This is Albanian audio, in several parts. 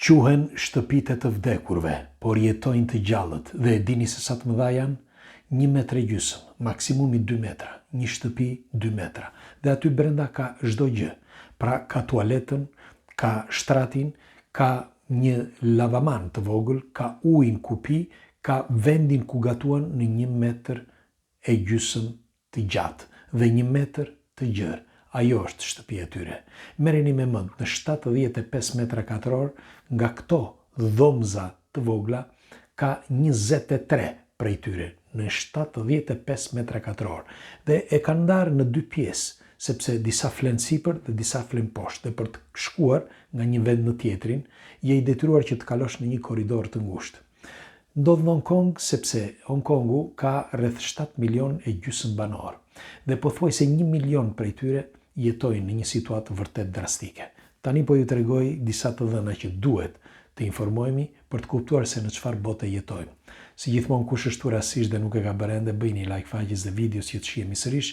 Quhen shtëpitë të vdekurve, por jetojnë të gjallët dhe e dini se sa të mëdha janë? 1,5 metra, maksimumi 2 metra, një shtëpi 2 metra. Dhe aty brenda ka çdo gjë. Pra ka tualetën, ka shtratin, ka një lavaman të vogël, ka ujin ku pi, ka vendin ku gatuan në 1,5 metër të gjatë dhe 1 metër të gjerë. Ajo është shtëpia e tyre. Merreni me mend, në 75 metra katror, nga këto dhomza të vogla, ka 23 prej tyre në 75 metra katror. Dhe e kanë ndarë në 2 pjesë, sepse disa flen sipër dhe disa flen poshtë. Dhe për të shkuar nga një vend në tjetrin, je i detyruar që të kalosh në një korridor të ngushtë. Ndodh në Hong Kong sepse Hong Kongu ka rreth 7,5 milion banor. Dhe pothuajse 1 milion prej tyre jetojnë në një situatë vërtet drastike. Tani po ju tregoj disa të dhëna që duhet të informohemi për të kuptuar se në çfarë bote jetojmë. Si gjithmonë, kush është rastësisht dhe nuk e ka bërë ende, bëjini like faqes dhe videos që të shihemi sërish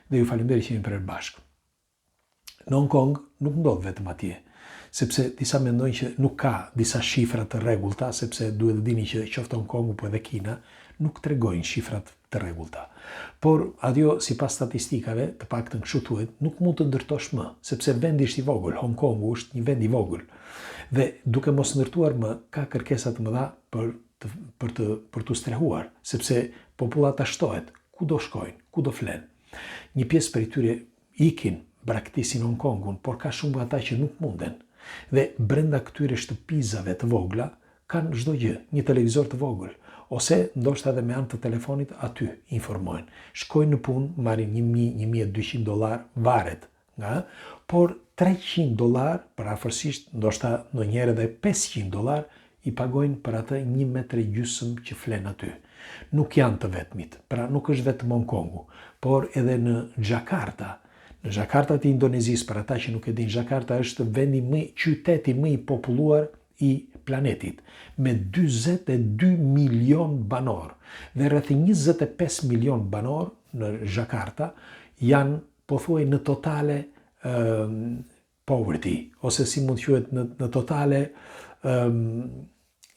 dhe ju faleminderit që jemi përbashkë. Në Hong Kong nuk ndodh vetëm atje, sepse disa mendojnë që nuk ka disa shifra të rregullta, sepse duhet të dini që qoftë Hong Kongu po edhe Kina nuk tregojnë shifrat të rregullta. Por ajo sipas statistikave, të paktën kështu thuhet, nuk mund të ndërtosh më, sepse vendi është i vogël, Hong Kongu është një vend i vogël. Dhe duke mos ndërtuar më, ka kërkesa të mëdha për të strehuar, sepse popullata shtohet, ku do shkojnë, ku do flenë. Një pjesë prej tyre ikin, braktisin Hong Kongun, por ka shumë ata që nuk munden. Dhe brenda këtyre shtëpizave të vogla kanë çdo gjë, një televizor të vogël, ose ndoshta edhe me anë të telefonit aty informojnë. Shkojnë në punë, marrin $1,000-1,200, varet nga, por $300 për afërsisht, ndoshta ndonjëherë edhe $500 i pagojnë për atë 1,5 metra që flen aty. Nuk janë të vetmit, pra nuk është vetëm Hong Kongu, por edhe në Xhakarta. Në Xhakarta të Indonezisë, për ata që nuk e dinë, Xhakarta është qyteti më i populluar i planetit, me 42 milion banor. Dhe rreth 25 milion banor në Xhakarta janë pothuaj në totale poverty, ose si mund quhet në totale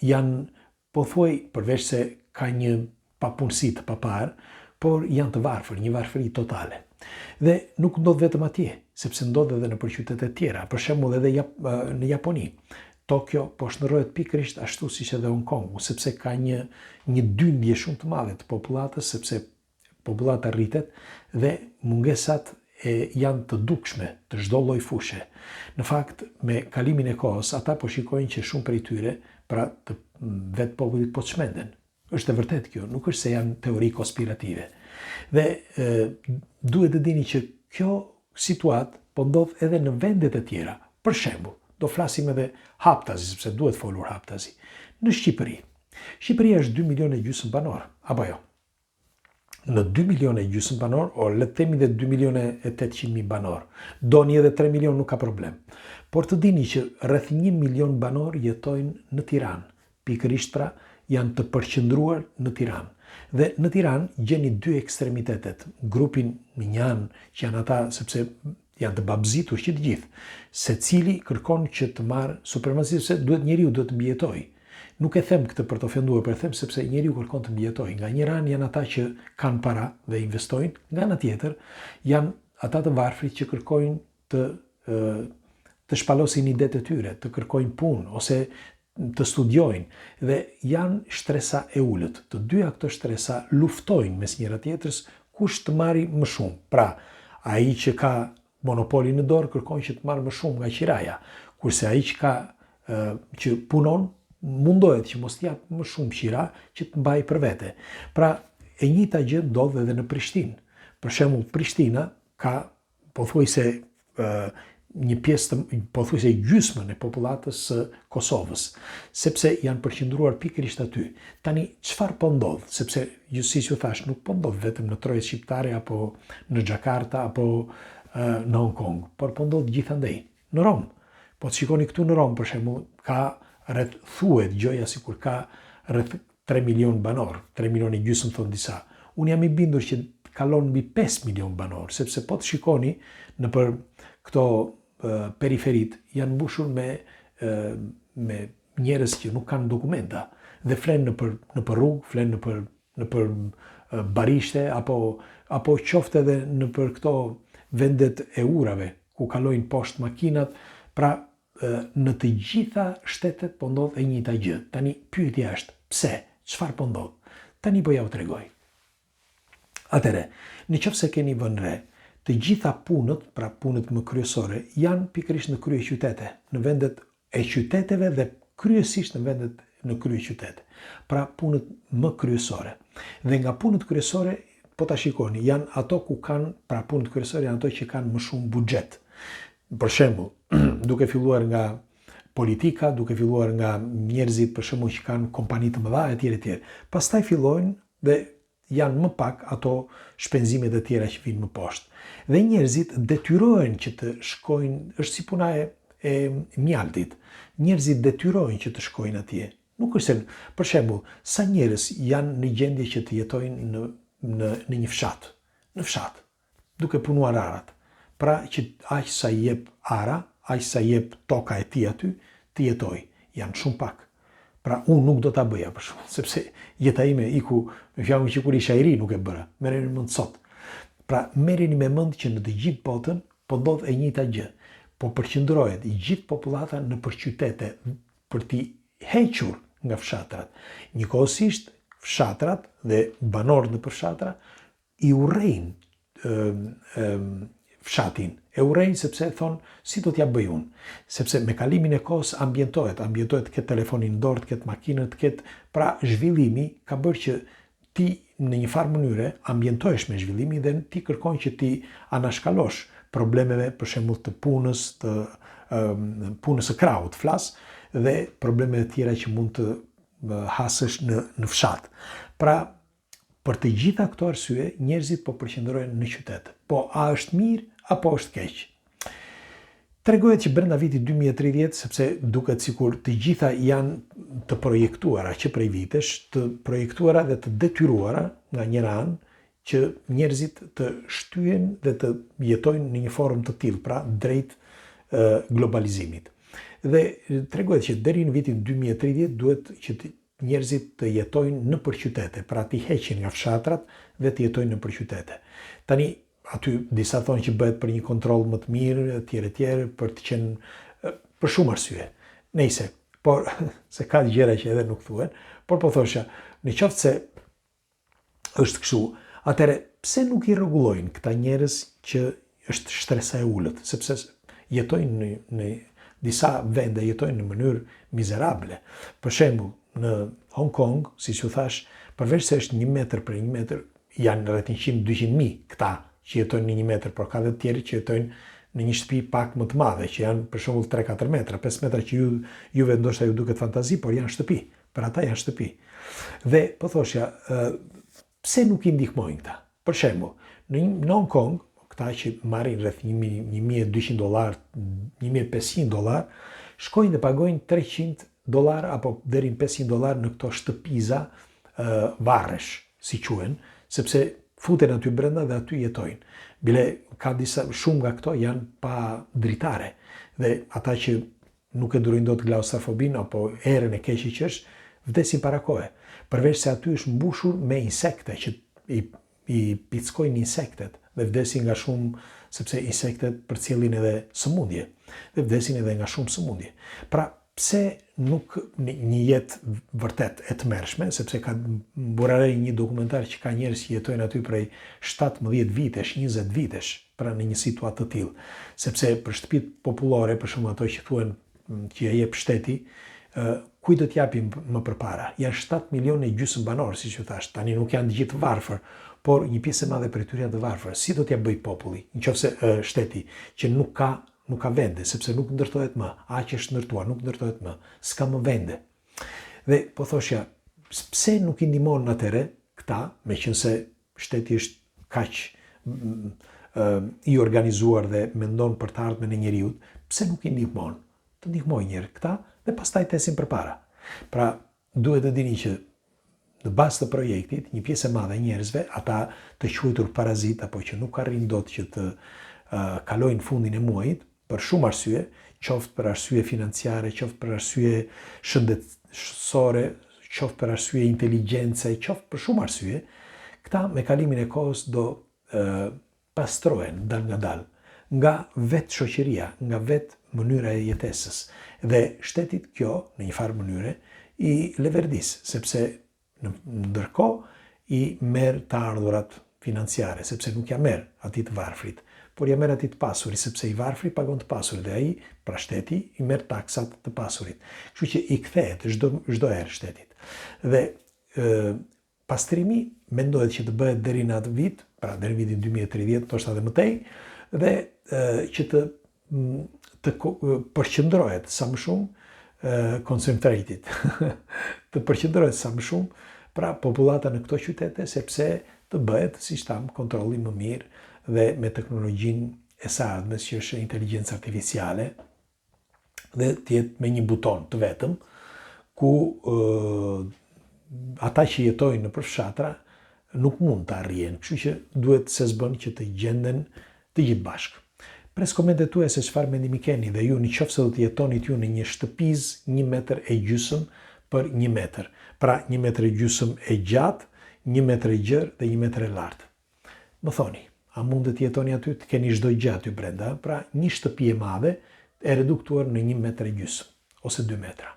janë pothuaj, përveç se ka një papunësi të papar, por janë të varfër, një varfëri totale. Dhe nuk ndodh vetëm atje, sepse ndodh edhe në qytete tjera, për shembull edhe në Japoni. Tokyo po shndërrohet pikërisht ashtu siç edhe Hong Kongu, sepse ka një dyndje shumë të madhe të popullatës, sepse popullata rritet dhe mungesat janë të dukshme të çdo lloj fushe. Në fakt, me kalimin e kohës, ata po shikojnë që shumë prej tyre, pra të vetë popullit po çmenden. Është e vërtet kjo, nuk është se janë teori konspirative. Dhe duhet të dini që kjo situatë po ndodh edhe në vendet e tjera. Për shembull, do flasim edhe haptazi, sepse duhet folur haptazi. Në Shqipëri. Shqipëria është 2,5 milion banor, apo jo? Në 2,5 milion banor, o le të themi dhe 2,800,000 banor. Doni edhe 3 milion nuk ka problem. Por të dini që rreth 1 milion banor jetojnë në Tiranë. Pikërisht pra janë të përqendruar në Tiranë. Dhe në Tiranë gjeni dy ekstremitetet. Grupin minjan, që janë ata sepse janë të babzitur që të gjithë, se cili kërkon që të marë supremaci, sepse njeriu duhet të mbijetojë. Nuk e them këtë për të ofenduar, por e them sepse njeriu kërkon të mbijetojë. Nga një ran janë ata që kanë para dhe investojnë, nga ana tjetër janë ata të varfrit që kërkojnë të shpalosin idetë e tyre, të kërkojnë punë ose të studiojnë dhe janë shtresa e ulët. Të dyja këto shtresa luftojnë mes njëra tjetrës kush të marri më shumë. Pra, ai që ka monopoli në dorë kërkon që të marrë më shumë nga qiraja, kurse ai që punon mundohet që mos t'jap më shumë qira që të mbajë për vete. Pra, e njëjta gjë ndodh edhe në Prishtinë. Për shembull, Prishtina ka pothuajse një pjesë pothuajse gjysmën e popullatës së Kosovës, sepse janë përqendruar pikërisht aty. Tani çfarë po ndodh? Sepse siç ju thash, nuk po ndodh vetëm në Trojë shqiptare apo në Xhakarta apo në Hong Kong, por po ndodh gjithandej. Në Rom, po të shikoni këtu në Rom, për shembull, ka thuhet gjoja sikur ka rreth 3 milion banor, 3,5 milion thon disa. Unë jam i bindur që kalon mbi 5 milion banor, sepse po të shikoni në për këto periferit janë mbushur me njerëz që nuk kanë dokumenta dhe flenë në për rrugë, flenë në për barishte, apo qofte edhe në për këto vendet e urave, ku kalojnë poshtë makinat, pra në të gjitha shtetet po ndodh e njëjta gjë. Tani pyetja është, pse? Çfarë po ndodh? Tani po ja u tregoj. Atëre, nëse keni vënë re, të gjitha punët, pra punët më kryesore, janë pikërisht në kryeqytete, në vendet e qyteteve dhe kryesisht në vendet në kryeqytete. Pra punët më kryesore. Dhe nga punët kryesore, po ta shikoni, janë ato ku kanë, pra punët kryesore janë ato që kanë më shumë buxhet. Për shembull, duke filluar nga politika, duke filluar nga njerëzit për shembull që kanë kompani të mëdha etj. Pastaj fillojnë dhe janë më pak ato shpenzimet e tjera që vinë më poshtë. Dhe njerëzit detyrohen që të shkojnë, është si puna e mjaltit. Njerëzit detyrohen që të shkojnë atje. Nuk është se, për shembull, sa njerëz janë në gjendje që të jetojnë në një fshat, në fshat, duke punuar arat. Pra që aq sa i jep ara, aq sa i jep toka e tij aty, të jetoj. Janë shumë pak. Pra unë nuk do ta bëja për shkak, sepse jeta ime iku me fjalën që kur isha i ri nuk e bëra. Merreni mend sot. Pra merreni me mend që në të gjithë botën po ndodh e njëjta gjë. Po përqendrohet i gjithë popullata në qytete për t'i hequr nga fshatrat. Njëkohësisht fshatrat dhe banorët në fshatra i urrejnë fshatin. E urrejnë sepse thonë, si do t'ja bëj unë? Sepse me kalimin e kohës ambientohet të ketë telefonin në dorë, të ketë makinët, të ketë, pra zhvillimi ka bërë që ti në një farë mënyre ambientohesh me zhvillimi dhe ti kërkon që ti anashkalosh problemeve për shembull të punës, të punës së krahut flas dhe probleme të tjera që mund të hasësh në fshat. Pra, për të gjitha këto arsye, njerëzit po përqendrohen në qytet. Po, a është mirë apo është keq? Tregohet që brenda vitit 2030, sepse duket sikur të gjitha janë të projektuara që prej vitesh, të projektuara dhe të detyruara nga njëra anë që njerëzit të shtyhen dhe të jetojnë në një formë të tillë, pra drejt globalizimit. Dhe tregohet që deri në vitin 2030 duhet që njerëzit të jetojnë në qytete, pra t'i heqin nga fshatrat dhe të jetojnë në qytete. Tani, aty disa thonë që bëhet për një kontroll më të mirë, etj, për të qenë për shumë arsye. Nëse, por se ka gjëra që edhe nuk thuhen, por po thosha, në qoftë se është kështu, atëre pse nuk i rregullojnë këta njerëz që është shtresa e ulët, sepse jetojnë në disa vende, jetojnë në mënyrë mizerable. Për shembull, në Hong Kong, si që thash, përveç se është 1 metër për 1 metër, janë rreth 100-200.000 këta që jetojnë në 1 metër, por ka dhe tjerë që jetojnë në një shtëpi pak më të madhe, që janë për shembull 3-4 metra, 5 metra që juve ndoshta ju duket fantazi, por janë shtëpi. Për ata janë shtëpi. Dhe po thoshja, pse nuk i ndihmojnë këta? Për shembull, në Hong Kong, këta që marrin rreth $1,200, $1,500, shkojnë dhe pagojnë $300 apo deri në $500 në këto shtëpiza varresh, si quhen, sepse futen aty brenda dhe aty jetojnë. Bile ka shumë nga këto janë pa dritare dhe ata që nuk e durojnë dot klaustrofobin apo erën e keqe që është, vdesin para kohe. Përveç se aty është mbushur me insekte që i pickojnë insektet dhe vdesin nga shumë, sepse insektet përcjellin edhe sëmundje dhe vdesin edhe nga shumë sëmundje. Pra, pse nuk një jetë vërtet e tmerrshme, sepse ka mburarej një dokumentar që ka njerëz që jetojnë aty prej 17 vitesh, 20 vitesh, pra në një situatë të tillë, sepse për shtëpitë popullore, për shembull ato që thuhen që ja jep shteti, kujt do t'japim më përpara? Janë 7,5 milionë banorë, siç u thash, tani nuk janë të gjithë varfër, por një pjesë e madhe prej tyre janë të varfër. Si do t'ja bëj populli, nëse shteti që nuk ka vende, sepse nuk ndërtohet më, aq është ndërtuar, nuk ndërtohet më, s'ka më vende. Dhe po thoshja, pse nuk i ndihmon atëre këta, meqense shteti është kaq i organizuar dhe mendon për të ardhmen e njeriut, pse nuk i ndihmon? Të ndihmojnë njëherë këta dhe pastaj tesin përpara. Pra, duhet të dini që në bazë të projektit, një pjesë e madhe e njerëzve, ata të quajtur parazit apo që nuk arrin dot që të kalojnë fundin e muajit, për shumë arsye, qoftë për arsye financiare, qoftë për arsye shëndetësore, qoftë për arsye inteligjencë, qoftë për shumë arsye, këta me kalimin e kohës do pastrohen dal nga dal, nga vetë shoqëria, nga vetë mënyra e jetesës. Dhe shtetit kjo, në një farë mënyre, i leverdis, sepse ndërkohë i merr të ardhurat financiare, sepse nuk ja merr atit varfrit, por ja merr atit pasurit, sepse i varfri pagon të pasurit dhe ai, pra shteti, i merr taksat të pasurit. Kështu që i kthehet çdo herë shtetit. Dhe pastrimi mendohet që të bëhet deri në atë vit, pra deri në vitin 2030, ndoshta edhe më tej, dhe që të përqendrohet sa më shumë concentrated, të përqendrohet sa më shumë pra popullata në këto qytete, sepse të bëhet, siç tham, kontrolli më mirë dhe me teknologjinë e së ardhmes që është inteligjencë artificiale dhe të jetë me një buton të vetëm ku ata që jetojnë në përfshatra nuk mund të arrijen, kështu që duhet se s'bën që të gjenden të gjithë bashkë. Pres komentet tuaja se çfarë mendimi keni dhe ju nëse do të jetonit ju në një shtëpiz 1,5 metër për 1 metër. Pra 1,5 metër e gjatë, 1 metër e gjerë dhe 1 metër e lartë. Më thoni, a mundet të jetoni aty, të keni çdo gjë aty brenda, pra një shtëpi e madhe e reduktuar në 1,5 metër ose 2 metra.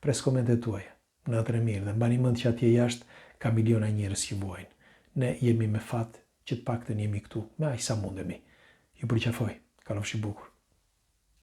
Pres komentet tuaja. Natën e mirë dhe mbani mend që atje jashtë ka miliona njerëz që vuajnë. Ne jemi me fat që të paktën jemi këtu, me aq sa mundemi. Ju përqafoj, kalofshi bukur.